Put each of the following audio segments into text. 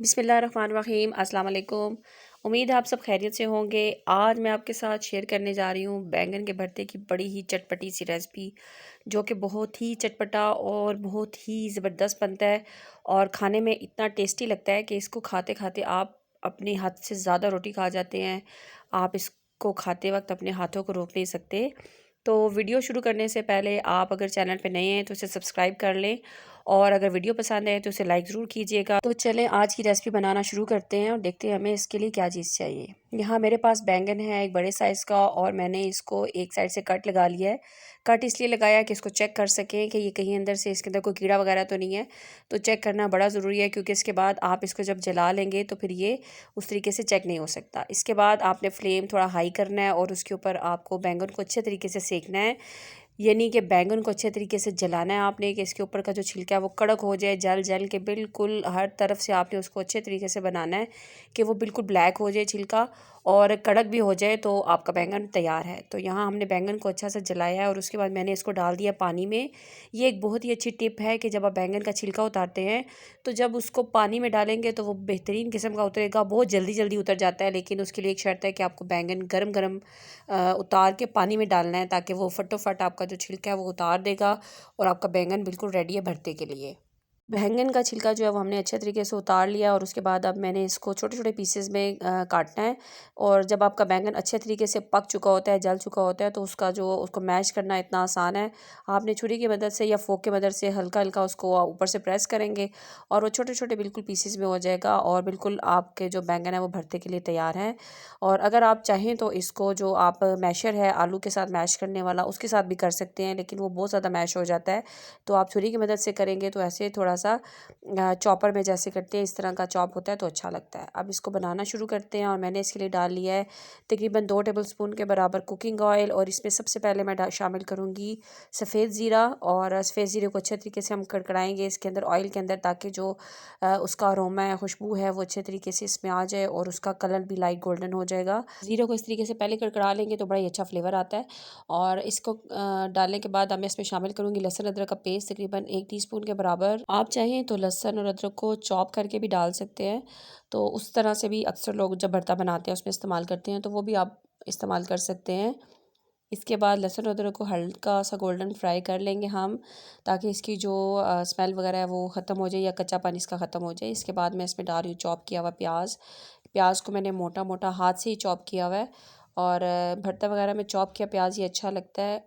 बिस्मिल्लाहिर्रहमानिर्रहीम अस्सलाम वालेकुम। उम्मीद है आप सब खैरियत से होंगे। आज मैं आपके साथ शेयर करने जा रही हूँ बैंगन के भरते की बड़ी ही चटपटी सी रेसिपी, जो कि बहुत ही चटपटा और बहुत ही ज़बरदस्त बनता है और खाने में इतना टेस्टी लगता है कि इसको खाते खाते आप अपने हाथ से ज़्यादा रोटी खा जाते हैं। आप इसको खाते वक्त अपने हाथों को रोक नहीं सकते। तो वीडियो शुरू करने से पहले आप अगर चैनल पे नए हैं तो इसे सब्सक्राइब कर लें, और अगर वीडियो पसंद आए तो इसे लाइक ज़रूर कीजिएगा। तो चलें आज की रेसिपी बनाना शुरू करते हैं और देखते हैं हमें इसके लिए क्या चीज़ चाहिए। यहाँ मेरे पास बैंगन है एक बड़े साइज़ का, और मैंने इसको एक साइड से कट लगा लिया है। कट इसलिए लगाया कि इसको चेक कर सकें कि ये कहीं अंदर से इसके अंदर कोई कीड़ा वगैरह तो नहीं है। तो चेक करना बड़ा ज़रूरी है, क्योंकि इसके बाद आप इसको जब जला लेंगे तो फिर ये उस तरीके से चेक नहीं हो सकता। इसके बाद आपने फ्लेम थोड़ा हाई करना है और उसके ऊपर आपको बैंगन को अच्छे तरीके से सेकना है। यानी कि बैंगन को अच्छे तरीके से जलाना है आपने, कि इसके ऊपर का जो छिलका है वो कड़क हो जाए, जल जल के बिल्कुल हर तरफ से आपने उसको अच्छे तरीके से बनाना है कि वो बिल्कुल ब्लैक हो जाए छिलका, और कड़क भी हो जाए, तो आपका बैंगन तैयार है। तो यहाँ हमने बैंगन को अच्छा से जलाया है और उसके बाद मैंने इसको डाल दिया पानी में। ये एक बहुत ही अच्छी टिप है कि जब आप बैंगन का छिलका उतारते हैं तो जब उसको पानी में डालेंगे तो वो बेहतरीन किस्म का उतरेगा। बहुत जल्दी जल्दी उतर जाता है, लेकिन उसके लिए एक शर्त है कि आपको बैंगन गरम गरम उतार के पानी में डालना है, ताकि वो फटोफट आपका जो छिलका है वो उतार देगा और आपका बैंगन बिल्कुल रेडी है भरते के लिए। बैंगन का छिलका जो है वो हमने अच्छे तरीके से उतार लिया, और उसके बाद अब मैंने इसको छोटे छोटे पीसेस में काटना है। और जब आपका बैंगन अच्छे तरीके से पक चुका होता है, जल चुका होता है, तो उसका जो उसको मैश करना इतना आसान है। आपने छुरी की मदद से या फोक की मदद से हल्का हल्का उसको ऊपर से प्रेस करेंगे और वो छोटे छोटे बिल्कुल पीसेस में हो जाएगा, और बिल्कुल आपके जो बैंगन है वो भरते के लिए तैयार है। और अगर आप चाहें तो इसको जो आप मैशर है आलू के साथ मैश करने वाला, उसके साथ भी कर सकते हैं, लेकिन वो बहुत ज़्यादा मैश हो जाता है। तो आप छुरी की मदद से करेंगे तो ऐसे थोड़ा सा चॉपर में जैसे करते हैं इस तरह का चॉप होता है तो अच्छा लगता है। अब इसको बनाना शुरू करते हैं, और मैंने इसके लिए डाल लिया है तकरीबन 2 टेबलस्पून के बराबर कुकिंग ऑयल, और इसमें सबसे पहले मैं शामिल करूँगी सफ़ेद ज़ीरा। और सफ़ेद ज़ीरे को अच्छे तरीके से हम कड़कड़ाएंगे इसके अंदर ऑयल के अंदर, ताकि जो उसका अरोमा है, खुशबू है, वो अच्छे तरीके से इसमें आ जाए और उसका कलर भी लाइट गोल्डन हो जाएगा। ज़ीरे को इस तरीके से पहले कड़कड़ा लेंगे तो बड़ा ही अच्छा फ्लेवर आता है। और इसको डालने के बाद अब मैं इसमें शामिल करूँगी लहसुन अदरक का पेस्ट तकरीबन 1 टीस्पून के बराबर। आप चाहें तो लहसुन और अदरक को चॉप करके भी डाल सकते हैं, तो उस तरह से भी अक्सर लोग जब भरता बनाते हैं उसमें इस्तेमाल करते हैं, तो वो भी आप इस्तेमाल कर सकते हैं। इसके बाद लहसुन अदरक को हल्का सा गोल्डन फ्राई कर लेंगे हम, ताकि इसकी जो स्मेल वगैरह है वो ख़त्म हो जाए या कच्चापन इसका ख़त्म हो जाए। इसके बाद मैं इसमें डाल रही हूँ चॉप किया हुआ प्याज। प्याज को मैंने मोटा मोटा हाथ से ही चॉप किया हुआ है, और भरता वगैरह में चॉप किया प्याज ही अच्छा लगता है।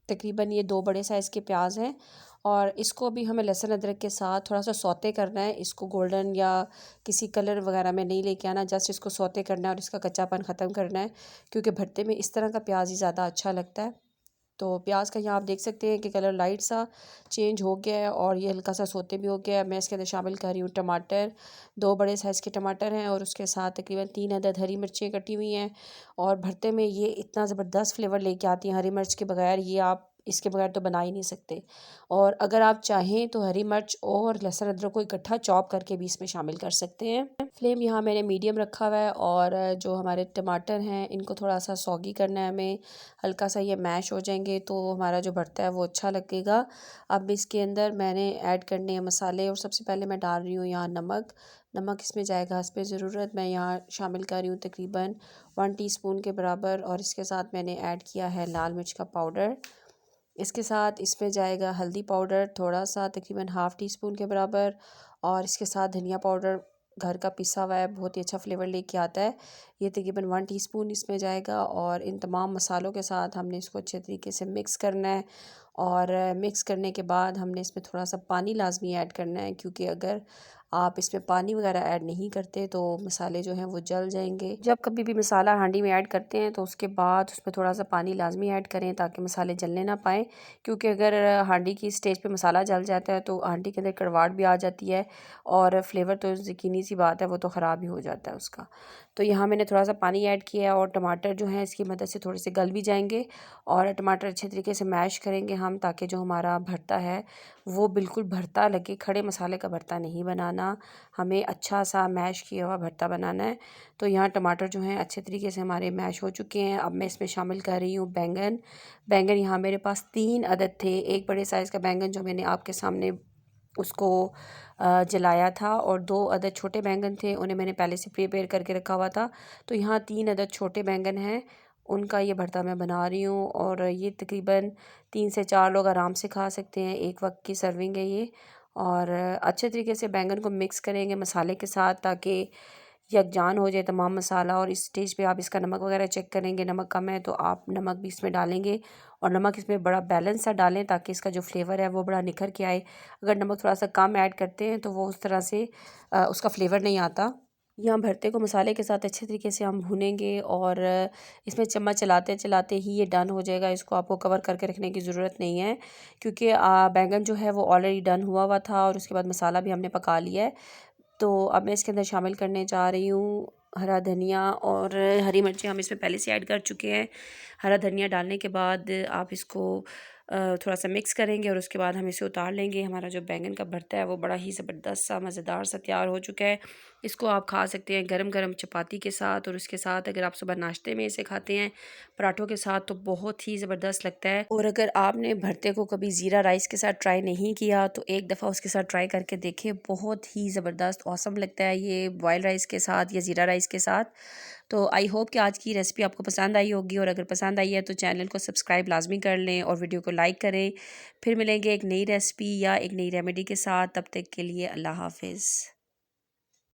तकरीबन ये 2 बड़े साइज़ के प्याज हैं, और इसको भी हमें लहसुन अदरक के साथ थोड़ा सा सौते करना है। इसको गोल्डन या किसी कलर वगैरह में नहीं लेके आना, जस्ट इसको सौते करना है और इसका कच्चापन ख़त्म करना है, क्योंकि भरते में इस तरह का प्याज ही ज़्यादा अच्छा लगता है। तो प्याज का यहाँ आप देख सकते हैं कि कलर लाइट सा चेंज हो गया है और ये हल्का सा सोते भी हो गया है। मैं इसके अंदर शामिल कर रही हूँ टमाटर। 2 बड़े साइज़ के टमाटर हैं, और उसके साथ तकरीबन 3 अदद हरी मिर्चें कटी हुई हैं। और भरते में ये इतना ज़बरदस्त फ्लेवर लेके आती हैं, हरी मिर्च के बगैर ये आप इसके बगैर तो बना ही नहीं सकते। और अगर आप चाहें तो हरी मिर्च और लहसुन अदरक को इकट्ठा चॉप करके भी इसमें शामिल कर सकते हैं। फ्लेम यहाँ मैंने मीडियम रखा हुआ है, और जो हमारे टमाटर हैं इनको थोड़ा सा सौगी करना है हमें। हल्का सा ये मैश हो जाएंगे तो हमारा जो भरता है वो अच्छा लगेगा। अब इसके अंदर मैंने ऐड करने हैं मसाले, और सबसे पहले मैं डाल रही हूँ यहाँ नमक। नमक इसमें जाएगा हस्बे ज़रूरत। मैं यहाँ शामिल कर रही हूँ तकरीबन 1 टीस्पून के बराबर, और इसके साथ मैंने ऐड किया है लाल मिर्च का पाउडर। इसके साथ इसमें जाएगा हल्दी पाउडर थोड़ा सा तकरीबन हाफ़ टी स्पून के बराबर, और इसके साथ धनिया पाउडर घर का पिसा हुआ है, बहुत ही अच्छा फ्लेवर लेके आता है। ये तकरीबन 1 टीस्पून इसमें जाएगा, और इन तमाम मसालों के साथ हमने इसको अच्छे तरीके से मिक्स करना है। और मिक्स करने के बाद हमने इसमें थोड़ा सा पानी लाजमी ऐड करना है, क्योंकि अगर आप इसमें पानी वगैरह ऐड नहीं करते तो मसाले जो हैं वो जल जाएंगे। जब कभी भी मसाला हांडी में ऐड करते हैं तो उसके बाद उसमें थोड़ा सा पानी लाजमी ऐड करें, ताकि मसाले जलने ना पाएँ, क्योंकि अगर हांडी की स्टेज पे मसाला जल जाता है तो हांडी के अंदर कड़वाहट भी आ जाती है, और फ्लेवर तो यकीनी सी बात है वो तो ख़राब ही हो जाता है उसका। तो यहाँ मैंने थोड़ा सा पानी ऐड किया है, और टमाटर जो हैं इसकी मदद से थोड़े से गल भी जाएंगे, और टमाटर अच्छे तरीके से मैश करेंगे हम, ताकि जो हमारा भरता है वो बिल्कुल भरता लगे। खड़े मसाले का भरता नहीं बनाना, हमें अच्छा सा मैश किया हुआ भरता बनाना है। तो यहाँ टमाटर जो हैं अच्छे तरीके से हमारे मैश हो चुके हैं। अब मैं इसमें शामिल कर रही हूँ बैंगन। बैंगन यहाँ मेरे पास 3 अदद थे। एक बड़े साइज़ का बैंगन जो मैंने आपके सामने उसको जलाया था, और 2 अदद छोटे बैंगन थे, उन्हें मैंने पहले से प्रिपेयर करके रखा हुआ था। तो यहाँ 3 अदद छोटे बैंगन हैं, उनका ये भरता मैं बना रही हूँ, और ये तकरीबन 3 से 4 लोग आराम से खा सकते हैं, एक वक्त की सर्विंग है ये। और अच्छे तरीके से बैंगन को मिक्स करेंगे मसाले के साथ, ताकि यकजान हो जाए तमाम मसाला। और इस स्टेज पे आप इसका नमक वगैरह चेक करेंगे, नमक कम है तो आप नमक भी इसमें डालेंगे, और नमक इसमें बड़ा बैलेंस सा डालें ताकि इसका जो फ्लेवर है वो बड़ा निखर के आए। अगर नमक थोड़ा सा कम ऐड करते हैं तो वो उस तरह से उसका फ्लेवर नहीं आता। यहाँ भरते को मसाले के साथ अच्छे तरीके से हम भूनेंगे, और इसमें चम्मच चलाते चलाते ही ये डन हो जाएगा। इसको आपको कवर करके रखने की ज़रूरत नहीं है, क्योंकि बैंगन जो है वो ऑलरेडी डन हुआ हुआ था, और उसके बाद मसाला भी हमने पका लिया है। तो अब मैं इसके अंदर शामिल करने जा रही हूँ हरा धनिया, और हरी मिर्चें हम इसमें पहले से ऐड कर चुके हैं। हरा धनिया डालने के बाद आप इसको थोड़ा सा मिक्स करेंगे, और उसके बाद हम इसे उतार लेंगे। हमारा जो बैंगन का भरता है वो बड़ा ही ज़बरदस्त सा मज़ेदार सा तैयार हो चुका है। इसको आप खा सकते हैं गरम गरम चपाती के साथ, और उसके साथ अगर आप सुबह नाश्ते में इसे खाते हैं पराठों के साथ तो बहुत ही ज़बरदस्त लगता है। और अगर आपने भरते को कभी ज़ीरा राइस के साथ ट्राई नहीं किया तो एक दफ़ा उसके साथ ट्राई करके देखें, बहुत ही ज़बरदस्त ऑसम लगता है ये बॉयल राइस के साथ या ज़ीरा राइस के साथ। तो आई होप कि आज की रेसिपी आपको पसंद आई होगी, और अगर पसंद आई है तो चैनल को सब्सक्राइब लाजमी कर लें और वीडियो को लाइक करें। फिर मिलेंगे एक नई रेसिपी या एक नई रेमेडी के साथ, तब तक के लिए अल्लाह हाफिज़।